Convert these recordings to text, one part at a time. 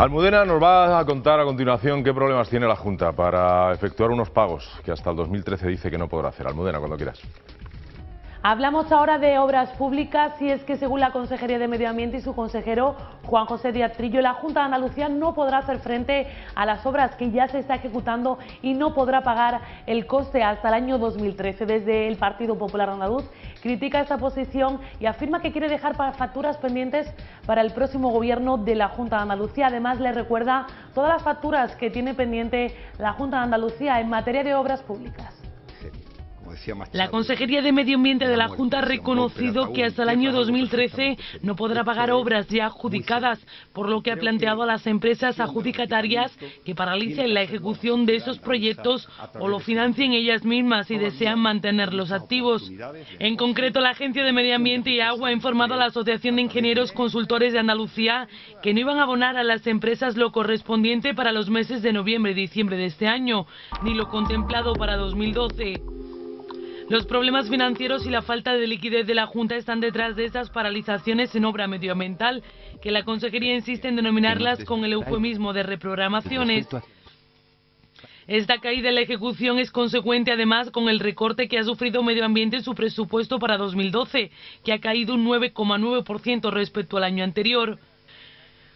Almudena nos va a contar a continuación qué problemas tiene la Junta para efectuar unos pagos que hasta el 2013 dice que no podrá hacer. Almudena, cuando quieras. Hablamos ahora de obras públicas y es que según la Consejería de Medio Ambiente y su consejero Juan José Díaz Trillo, la Junta de Andalucía no podrá hacer frente a las obras que ya se está ejecutando y no podrá pagar el coste hasta el año 2013. Desde el Partido Popular Andaluz critica esta posición y afirma que quiere dejar facturas pendientes para el próximo gobierno de la Junta de Andalucía. Además, le recuerda todas las facturas que tiene pendiente la Junta de Andalucía en materia de obras públicas. La Consejería de Medio Ambiente de la Junta ha reconocido que hasta el año 2013 no podrá pagar obras ya adjudicadas, por lo que ha planteado a las empresas adjudicatarias que paralicen la ejecución de esos proyectos o lo financien ellas mismas si desean mantenerlos activos. En concreto, la Agencia de Medio Ambiente y Agua ha informado a la Asociación de Ingenieros Consultores de Andalucía que no iban a abonar a las empresas lo correspondiente para los meses de noviembre y diciembre de este año, ni lo contemplado para 2012. Los problemas financieros y la falta de liquidez de la Junta están detrás de estas paralizaciones en obra medioambiental, que la Consejería insiste en denominarlas con el eufemismo de reprogramaciones. Esta caída en la ejecución es consecuente además con el recorte que ha sufrido Medio Ambiente en su presupuesto para 2012, que ha caído un 9,9% respecto al año anterior.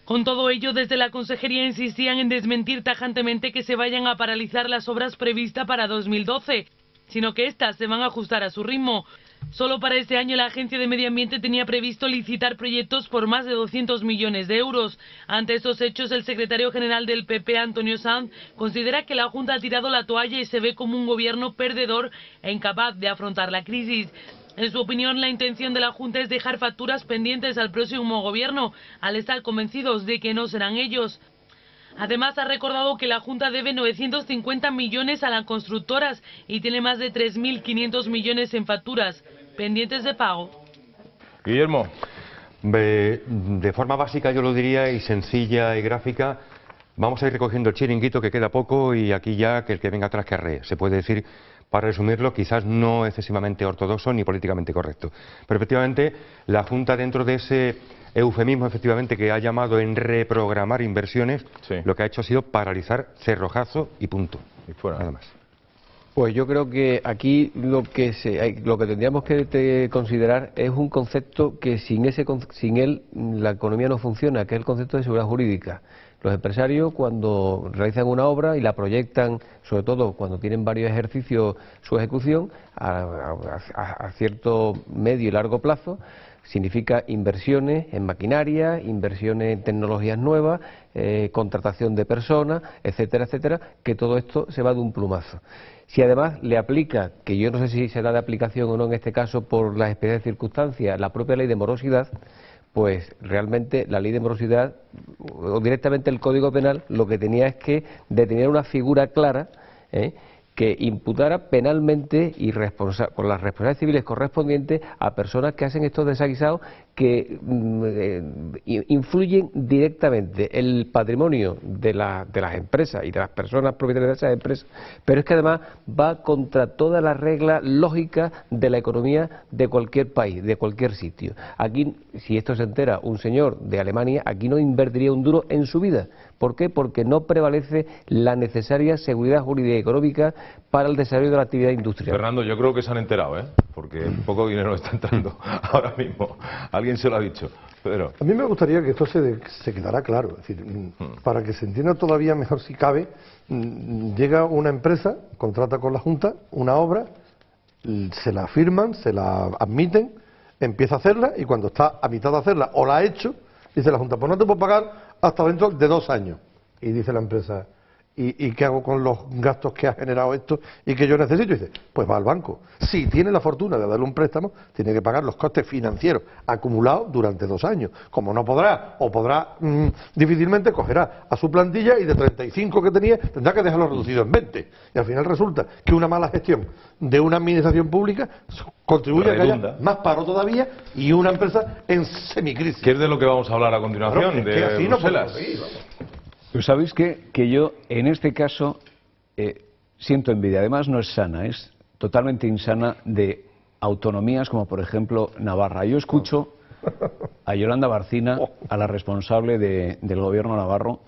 Con todo ello, desde la Consejería insistían en desmentir tajantemente que se vayan a paralizar las obras previstas para 2012, sino que éstas se van a ajustar a su ritmo. Solo para este año la Agencia de Medio Ambiente tenía previsto licitar proyectos por más de 200 millones de euros. Ante estos hechos, el secretario general del PP, Antonio Sanz, considera que la Junta ha tirado la toalla y se ve como un gobierno perdedor e incapaz de afrontar la crisis. En su opinión, la intención de la Junta es dejar facturas pendientes al próximo gobierno, al estar convencidos de que no serán ellos. Además, ha recordado que la Junta debe 950 millones a las constructoras y tiene más de 3.500 millones en facturas pendientes de pago. Guillermo. De forma básica yo lo diría, y sencilla y gráfica, vamos a ir recogiendo el chiringuito, que queda poco, y aquí ya que el que venga atrás que arree. Se puede decir, para resumirlo, quizás no excesivamente ortodoxo ni políticamente correcto. Pero efectivamente, la Junta, dentro de ese eufemismo efectivamente que ha llamado en reprogramar inversiones, sí, lo que ha hecho ha sido paralizar, cerrojazo y punto. Y fuera. Nada más. Pues yo creo que aquí lo que tendríamos que considerar es un concepto que sin él la economía no funciona, que es el concepto de seguridad jurídica. Los empresarios, cuando realizan una obra y la proyectan, sobre todo cuando tienen varios ejercicios su ejecución, a cierto medio y largo plazo, significa inversiones en maquinaria, inversiones en tecnologías nuevas, contratación de personas, etcétera, etcétera, que todo esto se va de un plumazo. Si además le aplica, que yo no sé si será de aplicación o no en este caso por las especiales circunstancias, la propia ley de morosidad, pues realmente la ley de morosidad o directamente el Código Penal lo que tenía es que detener una figura clara, que imputara penalmente y con las responsabilidades civiles correspondientes a personas que hacen estos desaguisados que influyen directamente el patrimonio de las empresas y de las personas propietarias de esas empresas, pero es que además va contra todas las reglas lógicas de la economía de cualquier país, de cualquier sitio. Aquí, si esto se entera un señor de Alemania, aquí no invertiría un duro en su vida. ¿Por qué? Porque no prevalece la necesaria seguridad jurídica y económica para el desarrollo de la actividad industrial. Fernando, yo creo que se han enterado, porque poco dinero está entrando ahora mismo. Alguien se lo ha dicho. Pedro. A mí me gustaría que esto se quedara claro. Es decir, para que se entienda todavía mejor si cabe, llega una empresa, contrata con la Junta una obra, se la firman, se la admiten, empieza a hacerla y cuando está a mitad de hacerla o la ha hecho, dice la Junta, pues no te puedo pagar hasta dentro de 2 años. Y dice la empresa, ¿y qué hago con los gastos que ha generado esto y que yo necesito? Y dice, pues va al banco. Si tiene la fortuna de darle un préstamo, tiene que pagar los costes financieros acumulados durante 2 años. Como no podrá, o podrá difícilmente, cogerá a su plantilla y de 35 que tenía, tendrá que dejarlo reducido en 20. Y al final resulta que una mala gestión de una administración pública contribuye a que haya más paro todavía y una empresa en semicrisis. ¿Qué es de lo que vamos a hablar a continuación? Claro, es que así Bruselas. Pues sabéis que yo en este caso siento envidia, además no es sana, es totalmente insana, de autonomías como por ejemplo Navarra. Yo escucho a Yolanda Barcina, a la responsable del gobierno navarro,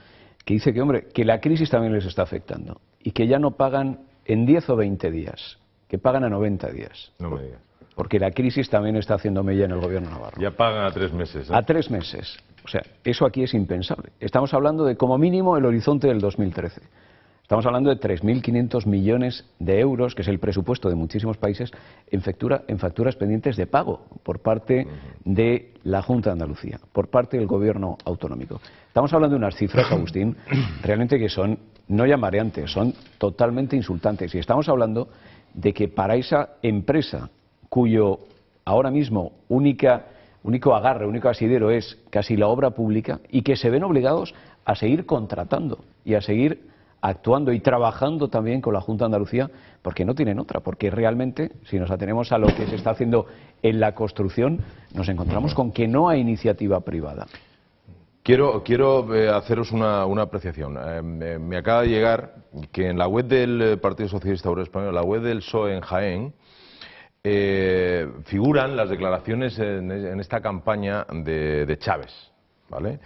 que dice que, hombre, que la crisis también les está afectando y que ya no pagan en 10 o 20 días, que pagan a 90 días. No me digas. Porque la crisis también está haciendo mella en el gobierno navarro. Ya pagan a 3 meses. ¿Eh? A 3 meses. O sea, eso aquí es impensable. Estamos hablando de, como mínimo, el horizonte del 2013. Estamos hablando de 3.500 millones de euros, que es el presupuesto de muchísimos países, en facturas pendientes de pago por parte de la Junta de Andalucía, por parte del gobierno autonómico. Estamos hablando de unas cifras, Agustín, realmente que son no ya mareantes, son totalmente insultantes. Y estamos hablando de que para esa empresa cuyo ahora mismo único agarre, único asidero es casi la obra pública, y que se ven obligados a seguir contratando y a seguir actuando y trabajando también con la Junta de Andalucía, porque no tienen otra, porque realmente, si nos atenemos a lo que se está haciendo en la construcción, nos encontramos con que no hay iniciativa privada. Quiero haceros una apreciación. Me acaba de llegar que en la web del Partido Socialista Obrero Español, la web del PSOE en Jaén, figuran las declaraciones en esta campaña de Chávez, ¿vale?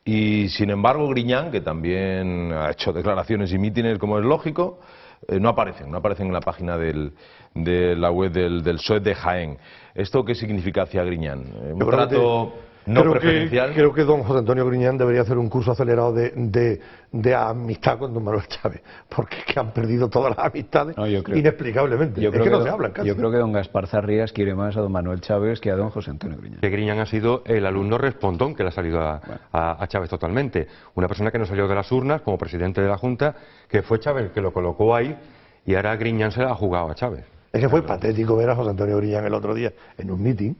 Y sin embargo Griñán, que también ha hecho declaraciones y mítines como es lógico, no aparecen en la página de la web del PSOE de Jaén. ¿Esto qué significa hacia Griñán? ¿Un trato no preferencial? Creo que don José Antonio Griñán debería hacer un curso acelerado de amistad con don Manuel Chávez, porque es que han perdido todas las amistades inexplicablemente. Es que no se hablan casi. Yo creo que don Gaspar Zarrías quiere más a don Manuel Chávez que a don José Antonio Griñán. Que Griñán ha sido el alumno respondón que le ha salido a Chávez totalmente. Una persona que no salió de las urnas como presidente de la Junta, que fue Chávez el que lo colocó ahí, y ahora Griñán se la ha jugado a Chávez. Es que fue patético ver a José Antonio Griñán el otro día en un mitin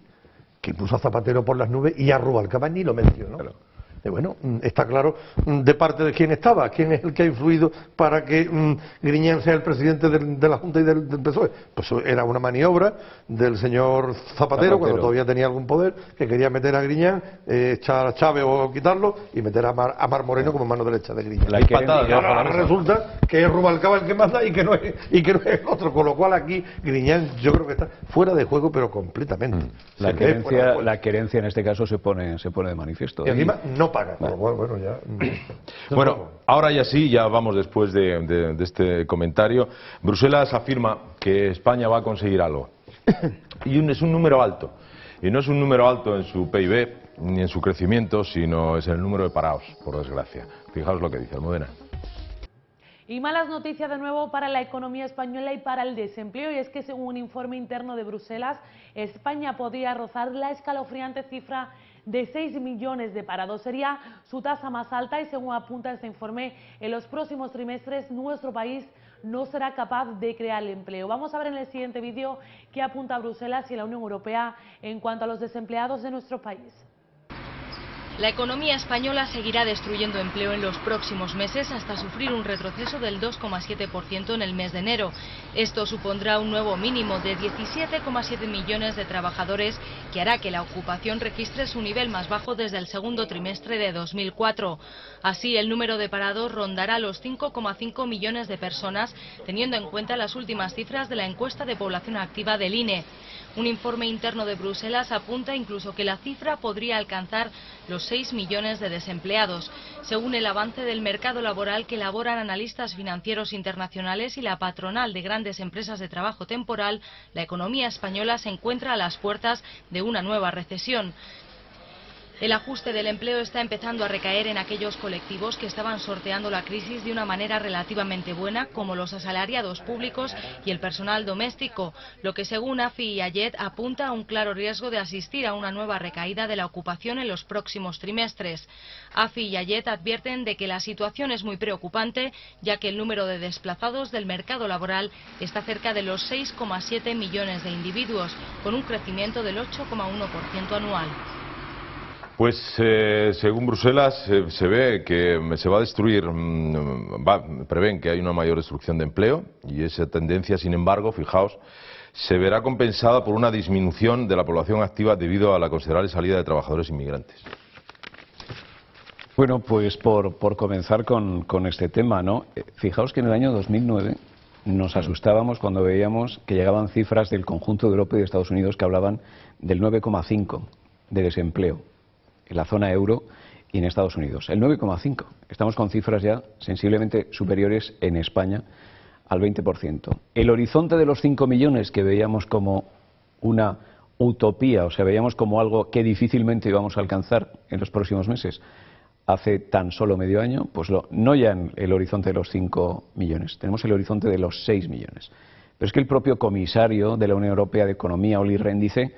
que puso a Zapatero por las nubes y a Rubalcaba ni lo mencionó. Claro. Bueno, está claro de parte de quién estaba, quién es el que ha influido para que Griñán sea el presidente de la Junta y del PSOE. Pues era una maniobra del señor Zapatero, cuando todavía tenía algún poder, que quería meter a Griñán, echar a Chávez o quitarlo y meter a Mar Moreno como mano derecha de Griñán. Y ahora resulta que es Rubalcaba el que manda y que no es el otro, con lo cual aquí Griñán yo creo que está fuera de juego, pero completamente. La querencia en este caso se pone de manifiesto. Y encima no paga, con lo cual, bueno, ya... Bueno, ahora ya sí, ya vamos después de este comentario. Bruselas afirma que España va a conseguir algo. Y es un número alto. Y no es un número alto en su PIB, ni en su crecimiento, sino es el número de parados, por desgracia. Fijaos lo que dice Almudena. Y malas noticias de nuevo para la economía española y para el desempleo, y es que según un informe interno de Bruselas, España podría rozar la escalofriante cifra de 6 millones de parados. Sería su tasa más alta y, según apunta este informe, en los próximos trimestres nuestro país no será capaz de crear empleo. Vamos a ver en el siguiente vídeo qué apunta Bruselas y la Unión Europea en cuanto a los desempleados de nuestro país. La economía española seguirá destruyendo empleo en los próximos meses hasta sufrir un retroceso del 2,7% en el mes de enero. Esto supondrá un nuevo mínimo de 17,7 millones de trabajadores, que hará que la ocupación registre su nivel más bajo desde el segundo trimestre de 2004. Así, el número de parados rondará los 5,5 millones de personas, teniendo en cuenta las últimas cifras de la encuesta de población activa del INE. Un informe interno de Bruselas apunta incluso que la cifra podría alcanzar los 6 millones de desempleados. Según el avance del mercado laboral que elaboran analistas financieros internacionales y la patronal de grandes empresas de trabajo temporal, la economía española se encuentra a las puertas de una nueva recesión. El ajuste del empleo está empezando a recaer en aquellos colectivos que estaban sorteando la crisis de una manera relativamente buena, como los asalariados públicos y el personal doméstico, lo que según AFI y Ayet apunta a un claro riesgo de asistir a una nueva recaída de la ocupación en los próximos trimestres. AFI y Ayet advierten de que la situación es muy preocupante, ya que el número de desplazados del mercado laboral está cerca de los 6,7 millones de individuos, con un crecimiento del 8,1% anual. Pues según Bruselas se ve que se va a destruir, prevén que hay una mayor destrucción de empleo, y esa tendencia, sin embargo, fijaos, se verá compensada por una disminución de la población activa debido a la considerable salida de trabajadores inmigrantes. Bueno, pues por comenzar con este tema, ¿no? Fijaos que en el año 2009 nos asustábamos cuando veíamos que llegaban cifras del conjunto de Europa y de Estados Unidos que hablaban del 9,5%. de desempleo en la zona euro y en Estados Unidos, el 9,5. Estamos con cifras ya sensiblemente superiores en España al 20%. El horizonte de los 5 millones que veíamos como una utopía, o sea, veíamos como algo que difícilmente íbamos a alcanzar en los próximos meses, hace tan solo medio año, pues no ya en el horizonte de los 5 millones, tenemos el horizonte de los 6 millones. Pero es que el propio comisario de la Unión Europea de Economía, Olli Rehn, dice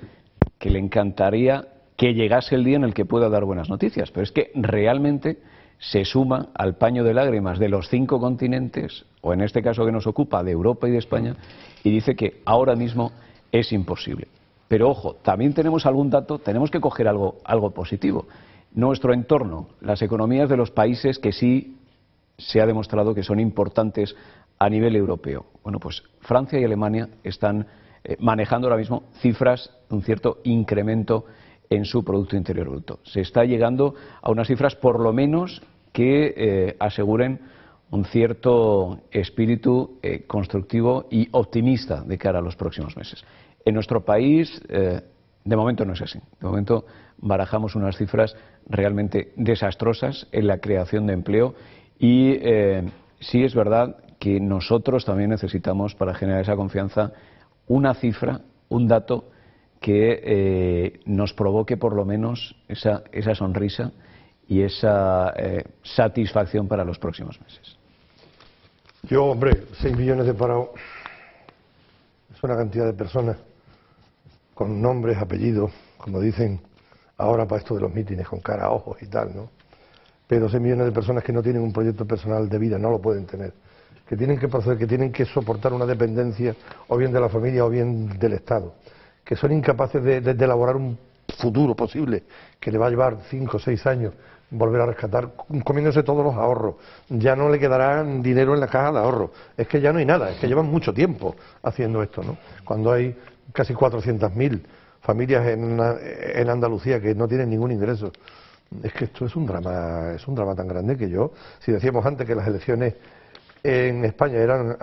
que le encantaría que llegase el día en el que pueda dar buenas noticias, pero es que realmente se suma al paño de lágrimas de los 5 continentes, o en este caso que nos ocupa, de Europa y de España, y dice que ahora mismo es imposible. Pero ojo, también tenemos algún dato, tenemos que coger algo positivo. Nuestro entorno, las economías de los países que sí se ha demostrado que son importantes a nivel europeo. Bueno, pues Francia y Alemania están manejando ahora mismo cifras de un cierto incremento en su Producto Interior Bruto. Se está llegando a unas cifras por lo menos que aseguren un cierto espíritu constructivo y optimista de cara a los próximos meses. En nuestro país, de momento no es así. De momento barajamos unas cifras realmente desastrosas en la creación de empleo y sí es verdad que nosotros también necesitamos, para generar esa confianza, una cifra, un dato que nos provoque por lo menos esa sonrisa y esa satisfacción para los próximos meses. Yo, hombre, 6 millones de parados es una cantidad de personas con nombres, apellidos, como dicen ahora para esto de los mítines, con cara, ojos y tal, ¿no? Pero 6 millones de personas que no tienen un proyecto personal de vida, no lo pueden tener, que tienen que proceder, que tienen que soportar una dependencia o bien de la familia o bien del Estado, que son incapaces de elaborar un futuro posible, que le va a llevar 5 o 6 años volver a rescatar, comiéndose todos los ahorros. Ya no le quedará dinero en la caja de ahorros, es que ya no hay nada, es que llevan mucho tiempo haciendo esto, ¿no? Cuando hay casi 400.000 familias en Andalucía que no tienen ningún ingreso. Es que esto es un drama tan grande que yo, si decíamos antes que las elecciones en España eran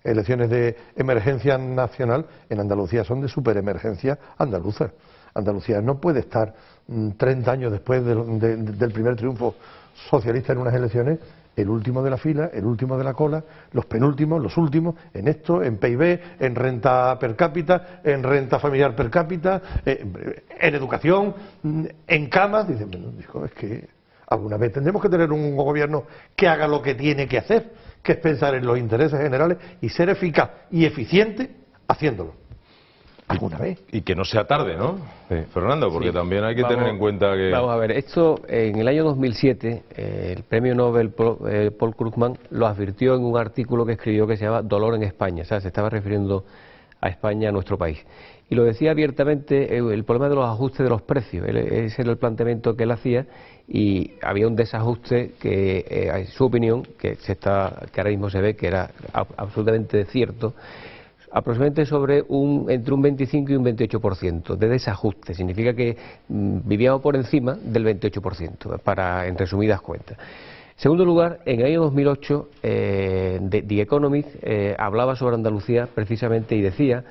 elecciones de emergencia nacional, en Andalucía son de superemergencia andaluza. Andalucía no puede estar 30 años después del primer triunfo socialista en unas elecciones, el último de la fila, el último de la cola, los penúltimos, los últimos, en esto, en PIB, en renta per cápita, en renta familiar per cápita, en educación, en camas. Dicen, bueno, dijo, es que alguna vez tendremos que tener un gobierno que haga lo que tiene que hacer, que es pensar en los intereses generales y ser eficaz y eficiente haciéndolo. Alguna vez. Y que no sea tarde, ¿no? Sí. Fernando, porque sí, también hay que tener en cuenta que... Vamos a ver, esto en el año 2007, el premio Nobel Paul Krugman lo advirtió en un artículo que escribió que se llama Dolor en España, o sea, se estaba refiriendo a España, a nuestro país. Y lo decía abiertamente, el problema de los ajustes de los precios, ese era el planteamiento que él hacía, y había un desajuste que, en su opinión, que ahora mismo se ve que era absolutamente cierto, aproximadamente entre un 25 y un 28% de desajuste. Significa que vivíamos por encima del 28%, en resumidas cuentas. En segundo lugar, en el año 2008, The Economist hablaba sobre Andalucía precisamente y decía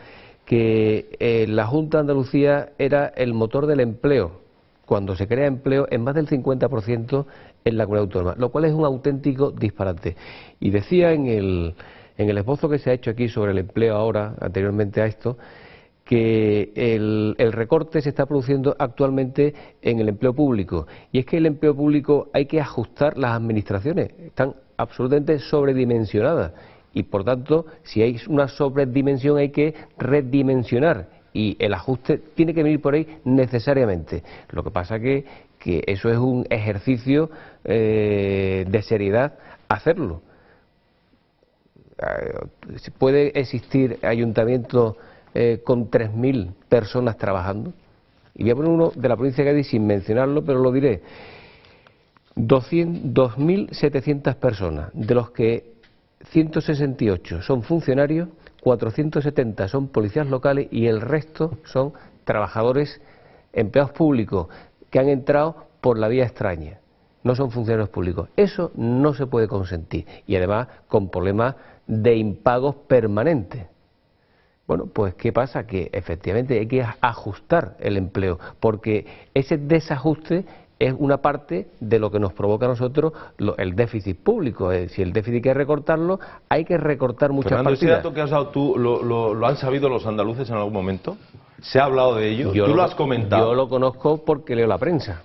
que la Junta de Andalucía era el motor del empleo, cuando se crea empleo en más del 50% en la comunidad autónoma, lo cual es un auténtico disparate. Y decía en el esbozo que se ha hecho aquí sobre el empleo ahora, anteriormente a esto, que el recorte se está produciendo actualmente en el empleo público. Y es que el empleo público hay que ajustar las administraciones, están absolutamente sobredimensionadas. Y por tanto, si hay una sobredimensión hay que redimensionar. Y el ajuste tiene que venir por ahí necesariamente. Lo que pasa que eso es un ejercicio de seriedad hacerlo. Puede existir ayuntamientos con 3.000 personas trabajando, y voy a poner uno de la provincia de Cádiz sin mencionarlo, pero lo diré. 2.700 personas, de los que 168 son funcionarios, 470 son policías locales y el resto son trabajadores, empleados públicos que han entrado por la vía extraña, no son funcionarios públicos. Eso no se puede consentir, y además con problemas de impagos permanentes. Bueno, pues ¿qué pasa? Que efectivamente hay que ajustar el empleo, porque ese desajuste es una parte de lo que nos provoca a nosotros el déficit público. Si el déficit hay que recortarlo, hay que recortar muchas Fernando, partidas. ¿ese dato que has dado tú lo han sabido los andaluces en algún momento? ¿Se ha hablado de ello? ¿Tú lo has comentado? Yo lo conozco porque leo la prensa.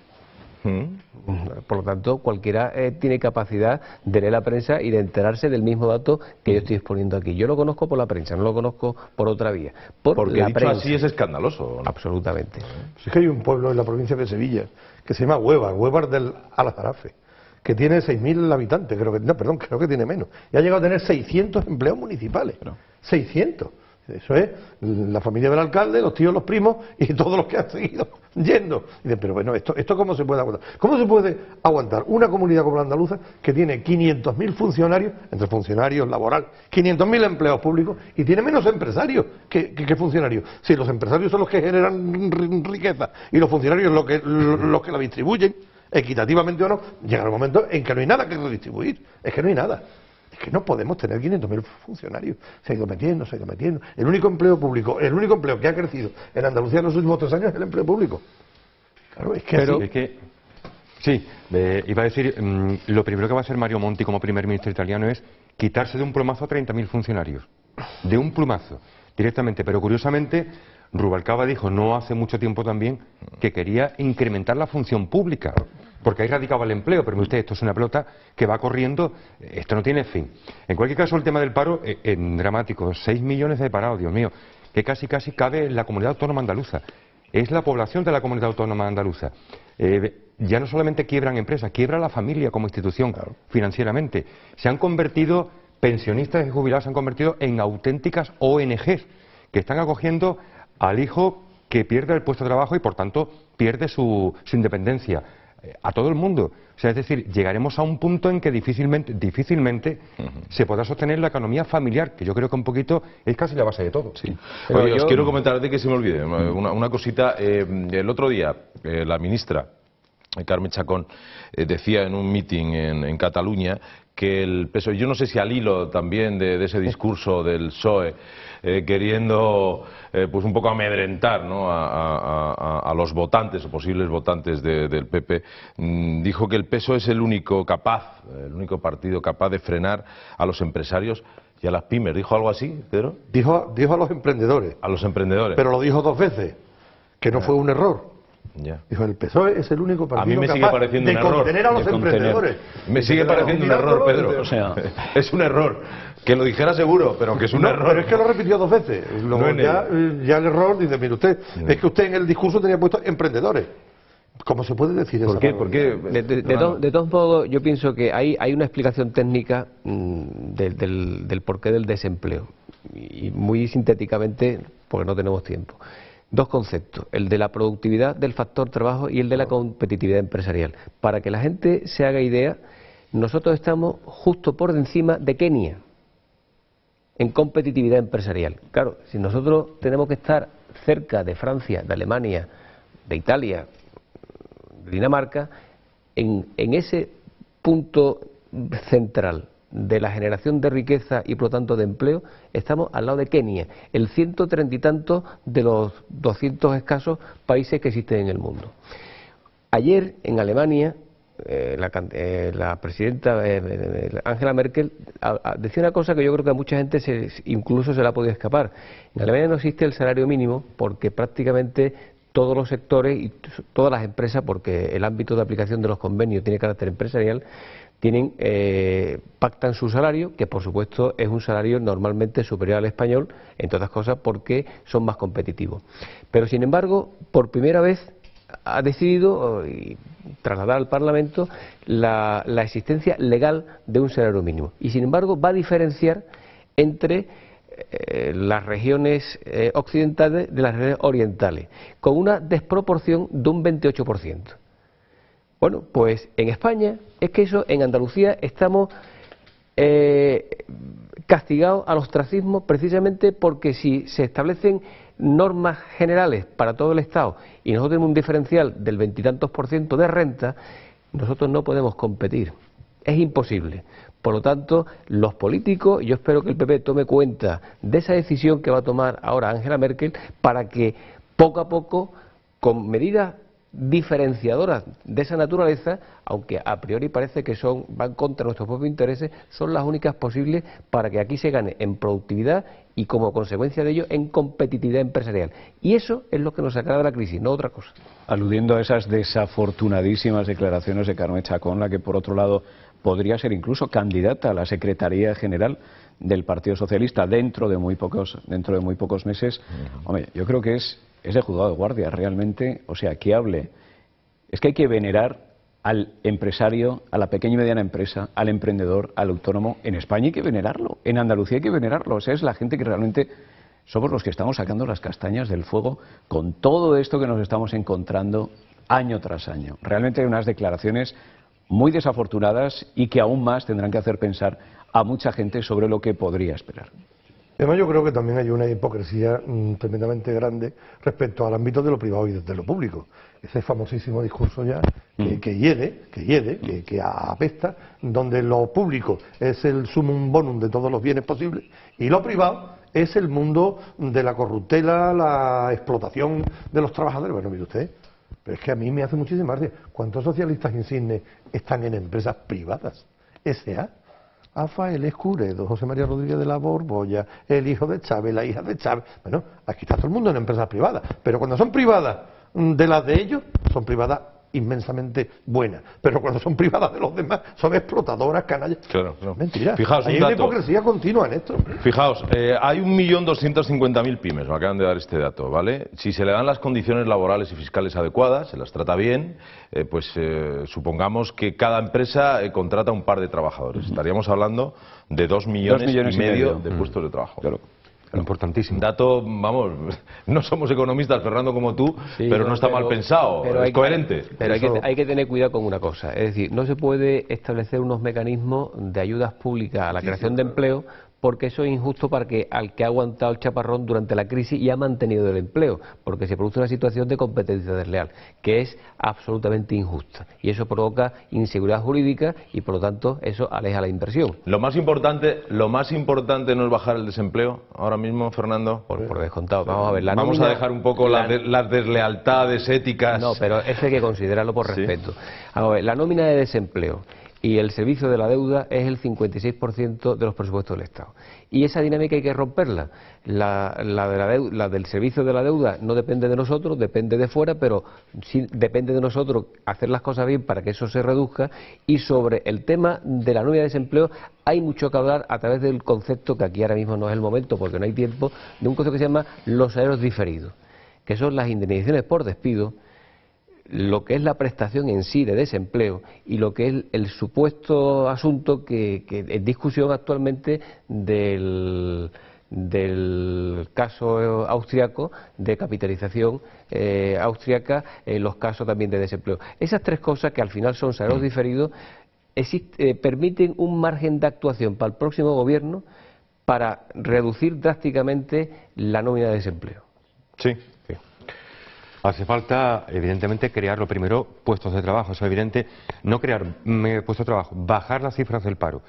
Por lo tanto, cualquiera tiene capacidad de leer la prensa y de enterarse del mismo dato que yo estoy exponiendo aquí. Yo lo conozco por la prensa, no lo conozco por otra vía. Porque la dicho prensa. así es escandaloso, ¿no? Absolutamente. Si es que hay un pueblo en la provincia de Sevilla que se llama Huevar del Aljarafe, que tiene 6.000 habitantes, creo que tiene menos, y ha llegado a tener 600 empleados municipales. 600. Eso es la familia del alcalde, los tíos, los primos y todos los que han seguido yendo. Y dicen, pero bueno, ¿esto cómo se puede aguantar? ¿Cómo se puede aguantar una comunidad como la andaluza que tiene 500.000 funcionarios, entre funcionarios, laboral, 500.000 empleados públicos y tiene menos empresarios que funcionarios? Si los empresarios son los que generan riqueza y los funcionarios los que la distribuyen, equitativamente o no, llega el momento en que no hay nada que redistribuir. Es que no hay nada. Es que no podemos tener 500.000 funcionarios. Se ha ido metiendo. El único empleo público, el único empleo que ha crecido en Andalucía en los últimos 3 años es el empleo público. Claro, es que Pero así... es que, sí, iba a decir, lo primero que va a hacer Mario Monti como primer ministro italiano es quitarse de un plumazo a 30.000 funcionarios. De un plumazo, directamente. Pero curiosamente, Rubalcaba dijo no hace mucho tiempo también que quería incrementar la función pública. Porque ahí radicaba el empleo, pero usted, esto es una pelota que va corriendo, esto no tiene fin. En cualquier caso, el tema del paro es dramático, 6 millones de parados, Dios mío, que casi cabe en la comunidad autónoma andaluza. Es la población de la comunidad autónoma andaluza. Ya no solamente quiebran empresas, quiebra la familia como institución, financieramente. Se han convertido, pensionistas y jubilados se han convertido en auténticas ONGs, que están acogiendo al hijo que pierde el puesto de trabajo y, por tanto, pierde su independencia. A todo el mundo. O sea, es decir, llegaremos a un punto en que difícilmente se podrá sostener la economía familiar, que yo creo que un poquito es casi la base de todo. Sí. Oye, os quiero comentar, antes de que se me olvide, una cosita. El otro día, la ministra Carmen Chacón decía en un meeting en Cataluña que el PSOE, yo no sé si al hilo también de ese discurso del PSOE, queriendo pues un poco amedrentar, ¿no?, a los votantes o posibles votantes del PP, dijo que el PSOE es el único partido capaz de frenar a los empresarios y a las pymes. ¿Dijo algo así, Pedro? Dijo a los emprendedores. A los emprendedores. Pero lo dijo 2 veces, que no fue un error. Ya. Dijo, el PSOE es el único partido a mí me sigue capaz pareciendo de un error, contener a los emprendedores. Me sigue pareciendo un error, Pedro. O sea, es un error. Que lo dijera seguro, pero que es un error. Pero es que lo repitió 2 veces. Luego ya el error, dice, mire usted, es que usted en el discurso tenía puesto emprendedores. ¿Cómo se puede decir eso? ¿Por qué? De todos modos, yo pienso que hay una explicación técnica del porqué del desempleo. Y muy sintéticamente, porque no tenemos tiempo. 2 conceptos, el de la productividad del factor trabajo y el de la competitividad empresarial. Para que la gente se haga idea, nosotros estamos justo por encima de Kenia en competitividad empresarial. Claro, si nosotros tenemos que estar cerca de Francia, de Alemania, de Italia, de Dinamarca, en ese punto central de la generación de riqueza y por lo tanto de empleo, estamos al lado de Kenia, el 130 y tantos de los 200 escasos países que existen en el mundo. Ayer en Alemania la presidenta Angela Merkel decía una cosa que yo creo que a mucha gente incluso se le ha podido escapar. En Alemania no existe el salario mínimo porque prácticamente todos los sectores y todas las empresas, porque el ámbito de aplicación de los convenios tiene carácter empresarial, pactan su salario, que por supuesto es un salario normalmente superior al español, entre otras cosas porque son más competitivos. Pero sin embargo, por primera vez ha decidido trasladar al Parlamento la existencia legal de un salario mínimo. Y sin embargo va a diferenciar entre las regiones occidentales de las regiones orientales, con una desproporción de un 28%. Bueno, pues en España, es que eso, en Andalucía estamos castigados al ostracismo precisamente porque si se establecen normas generales para todo el Estado y nosotros tenemos un diferencial del 20 y tantos % de renta, nosotros no podemos competir. es imposible. Por lo tanto, los políticos, yo espero que el PP tome cuenta de esa decisión que va a tomar ahora Angela Merkel para que poco a poco, con medidas diferenciadoras de esa naturaleza, aunque a priori parece que van contra nuestros propios intereses, son las únicas posibles para que aquí se gane en productividad y, como consecuencia de ello, en competitividad empresarial. Y eso es lo que nos sacará de la crisis, no otra cosa. Aludiendo a esas desafortunadísimas declaraciones de Carme Chacón, la que por otro lado podría ser incluso candidata a la Secretaría General del Partido Socialista dentro de muy pocos meses, hombre, yo creo que es de juzgado de guardia realmente, o sea, que hable. Es que hay que venerar al empresario, a la pequeña y mediana empresa, al emprendedor, al autónomo. En España hay que venerarlo, en Andalucía hay que venerarlo. O sea, es la gente que realmente somos los que estamos sacando las castañas del fuego con todo esto que nos estamos encontrando año tras año. Realmente hay unas declaraciones muy desafortunadas y que aún más tendrán que hacer pensar a mucha gente sobre lo que podría esperar. Además, yo creo que también hay una hipocresía tremendamente grande respecto al ámbito de lo privado y de lo público. Ese famosísimo discurso ya que hiede, que apesta, donde lo público es el sumum bonum de todos los bienes posibles y lo privado es el mundo de la corruptela, la explotación de los trabajadores. Bueno, mire usted, pero es que a mí me hace muchísima gracia. ¿Cuántos socialistas insignes están en empresas privadas? S.A., AFA, el Escuredo, José María Rodríguez de la Borbolla, el hijo de Chávez, la hija de Chávez. Bueno, aquí está todo el mundo en empresas privadas, pero cuando son privadas de las de ellos, son privadas inmensamente buenas, pero cuando son privadas de los demás, son explotadoras, canallas. Claro. Mentira. Fijaos, hay una hipocresía continua en esto. Fijaos, hay 1.250.000 pymes, me acaban de dar este dato, ¿vale? Si se le dan las condiciones laborales y fiscales adecuadas, se las trata bien, supongamos que cada empresa contrata un par de trabajadores. Estaríamos hablando de 2,5 millones de puestos de trabajo. Claro. Importantísimo. Dato, vamos, no somos economistas, Fernando, como tú, sí, pero no está mal pensado, es coherente. Pero hay que tener cuidado con una cosa, es decir, no se puede establecer unos mecanismos de ayudas públicas a la creación de empleo, porque eso es injusto para al que ha aguantado el chaparrón durante la crisis y ha mantenido el empleo, porque se produce una situación de competencia desleal, que es absolutamente injusta, y eso provoca inseguridad jurídica y por lo tanto eso aleja la inversión. Lo más importante no es bajar el desempleo ahora mismo, Fernando. Por descontado. Vamos a ver, vamos a dejar un poco las deslealtades éticas. No, pero eso hay que considerarlo por respeto. Vamos a ver, la nómina de desempleo y el servicio de la deuda es el 56% de los presupuestos del Estado. Y esa dinámica hay que romperla. La del servicio de la deuda no depende de nosotros, depende de fuera, pero sí depende de nosotros hacer las cosas bien para que eso se reduzca. Y sobre el tema de la nómina de desempleo hay mucho que hablar a través del concepto, que aquí ahora mismo no es el momento porque no hay tiempo, de un concepto que se llama los salarios diferidos, que son las indemnizaciones por despido, lo que es la prestación en sí de desempleo y lo que es el supuesto asunto que es discusión actualmente del caso austriaco de capitalización austriaca, los casos también de desempleo. Esas tres cosas, que al final son salarios diferidos, permiten un margen de actuación para el próximo gobierno para reducir drásticamente la nómina de desempleo. Sí. Hace falta, evidentemente, crear lo primero, puestos de trabajo. Es evidente, no crear puestos de trabajo, bajar las cifras del paro.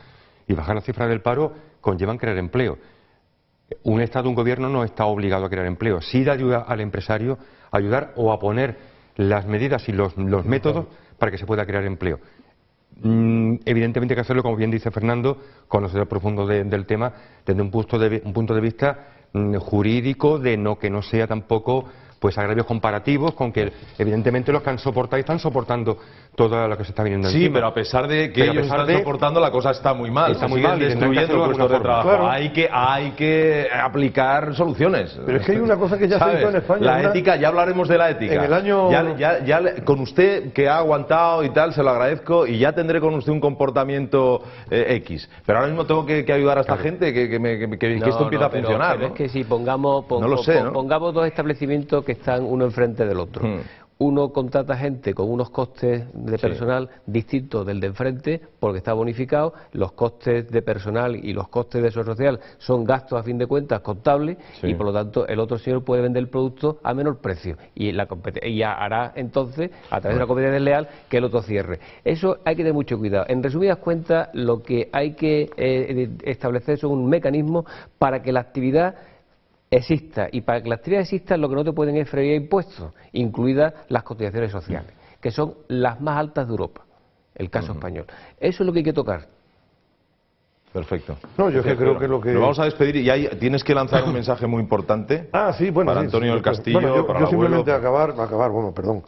Y bajar las cifras del paro conllevan crear empleo. Un Estado, un gobierno no está obligado a crear empleo. Sí da ayuda al empresario, ayudar o a poner las medidas y los métodos para que se pueda crear empleo. Evidentemente hay que hacerlo, como bien dice Fernando, conocedor profundo del tema, desde un punto de vista jurídico, que no sea tampoco agravios comparativos con que evidentemente los que han soportado y están soportando todo lo que se está viniendo encima. Sí, pero a pesar de que ellos están soportando, la cosa está muy mal. Está muy mal, destruyendo puestos de trabajo. Claro. Hay que aplicar soluciones. Pero es que hay una cosa que ya se hizo en España. La ética, ya hablaremos de la ética. En el año... ya con usted, que ha aguantado y tal, se lo agradezco, y ya tendré con usted un comportamiento X. Pero ahora mismo tengo que ayudar a esta gente, que esto empiece a funcionar. Pero es que si pongamos dos establecimientos que están uno enfrente del otro. uno contrata gente con unos costes de personal distintos del de enfrente porque está bonificado, los costes de personal y los costes de seguridad social son gastos a fin de cuentas contables y por lo tanto el otro señor puede vender el producto a menor precio y hará entonces a través de una competencia desleal que el otro cierre. Eso hay que tener mucho cuidado. En resumidas cuentas, lo que hay que establecer es un mecanismo para que la actividad exista, y para que la actividad exista lo que no te pueden es freír impuestos, incluidas las cotizaciones sociales, que son las más altas de Europa, el caso español. Eso es lo que hay que tocar. Perfecto. No, yo creo que lo que... Lo vamos a despedir y ahí tienes que lanzar un mensaje muy importante para Antonio del Castillo, bueno, para yo el simplemente abuelo. bueno, perdón,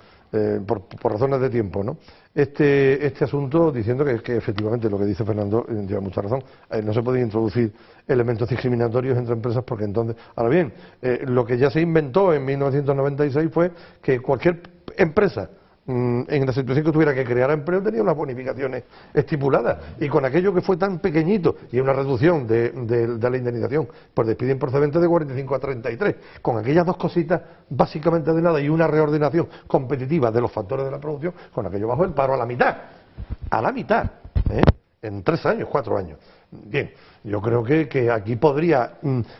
por razones de tiempo, ¿no? Este asunto diciendo que efectivamente lo que dice Fernando lleva mucha razón. No se pueden introducir elementos discriminatorios entre empresas porque entonces... Ahora bien, lo que ya se inventó en 1996 fue que cualquier empresa en la situación que tuviera que crear empleo tenía unas bonificaciones estipuladas y con aquello que fue tan pequeñito y una reducción de la indemnización por despido improcedente de 45 a 33, con aquellas dos cositas básicamente de nada y una reordenación competitiva de los factores de la producción, con aquello bajó el paro a la mitad, en 3 años, 4 años. Bien, yo creo que aquí podría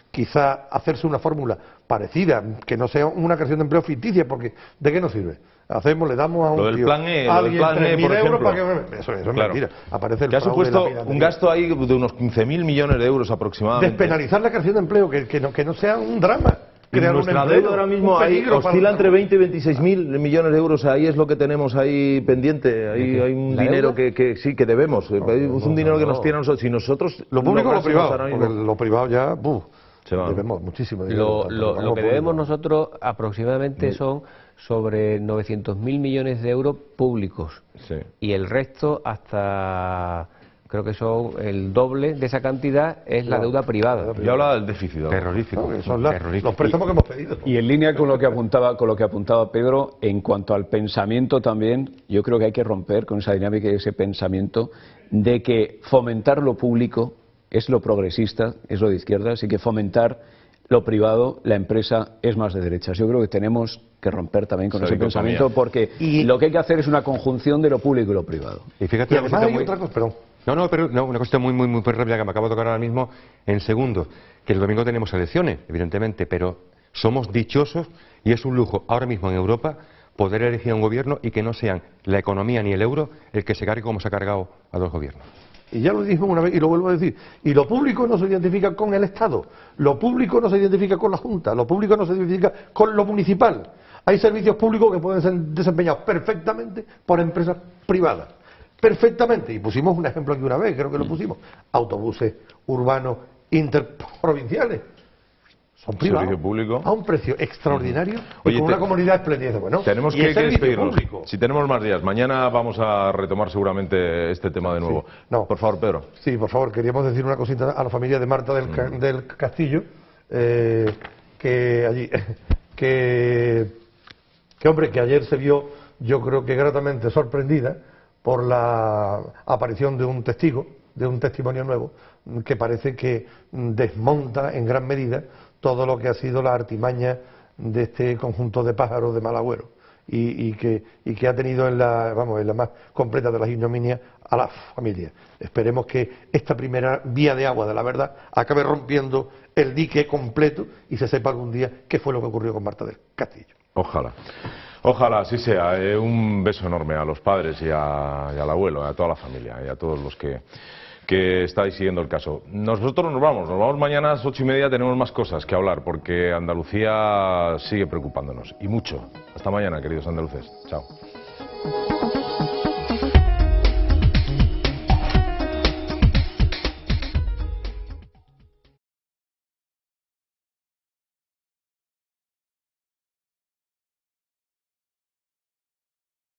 quizá hacerse una fórmula parecida, que no sea una creación de empleo ficticia, porque ¿de qué nos sirve? Le damos a un lo del tío, plan E, a lo del alguien plan E, por 3.000 euros ejemplo. para que... Eso es mentira. Aparece el que ha fraude, supuesto la piratería. un gasto ahí de unos 15.000 millones de euros aproximadamente. Despenalizar la creación de empleo, que no sea un drama. Crear nuestra deuda ahora mismo oscila entre 20 y 26.000 millones de euros. Ahí es lo que tenemos ahí pendiente. Ahí hay un dinero que sí, que debemos. Es un dinero que nos tiene a nosotros. Si nosotros lo público o lo privado, ahora mismo, porque lo privado ya... debemos muchísimo dinero. Lo que debemos nosotros aproximadamente son sobre 900.000 millones de euros públicos y el resto hasta creo que son el doble de esa cantidad es la deuda privada. Yo hablaba del déficit terrorífico. Son los préstamos que hemos pedido. Y en línea con lo que apuntaba Pedro, en cuanto al pensamiento también, yo creo que hay que romper con esa dinámica y ese pensamiento de que fomentar lo público es lo progresista, es lo de izquierda, así que fomentar lo privado, la empresa, es más de derechas. Yo creo que tenemos que romper también con ese pensamiento porque lo que hay que hacer es una conjunción de lo público y lo privado. Y fíjate, además hay otra cosa, perdón. Una cosa muy rápida que me acabo de tocar ahora mismo en segundos, que el domingo tenemos elecciones, evidentemente, pero somos dichosos y es un lujo ahora mismo en Europa poder elegir a un gobierno y que no sean la economía ni el euro el que se cargue como se ha cargado a los gobiernos. Y ya lo dijimos una vez y lo vuelvo a decir. Y lo público no se identifica con el Estado, lo público no se identifica con la Junta, lo público no se identifica con lo municipal. Hay servicios públicos que pueden ser desempeñados perfectamente por empresas privadas. Perfectamente. Y pusimos un ejemplo aquí una vez, creo que lo pusimos. Autobuses urbanos interprovinciales. Son privados, servicio público, a un precio extraordinario y Oye, con una comunidad espléndida. Bueno, tenemos que despedirnos. Si tenemos más días, mañana vamos a retomar seguramente este tema de nuevo. Por favor, Pedro. Sí, por favor, queríamos decir una cosita a la familia de Marta del Castillo, que hombre, que ayer se vio, yo creo que gratamente sorprendida por la aparición de un testigo, de un testimonio nuevo, que parece que desmonta en gran medida todo lo que ha sido la artimaña de este conjunto de pájaros de mal agüero y que ha tenido en la más completa de las ignominias a la familia. Esperemos que esta primera vía de agua de la verdad acabe rompiendo el dique completo y se sepa algún día qué fue lo que ocurrió con Marta del Castillo. Ojalá. Ojalá así sea. Un beso enorme a los padres y al abuelo, a toda la familia y a todos los que estáis siguiendo el caso. Nosotros nos vamos mañana a las 8:30, tenemos más cosas que hablar porque Andalucía sigue preocupándonos y mucho. Hasta mañana, queridos andaluces. Chao.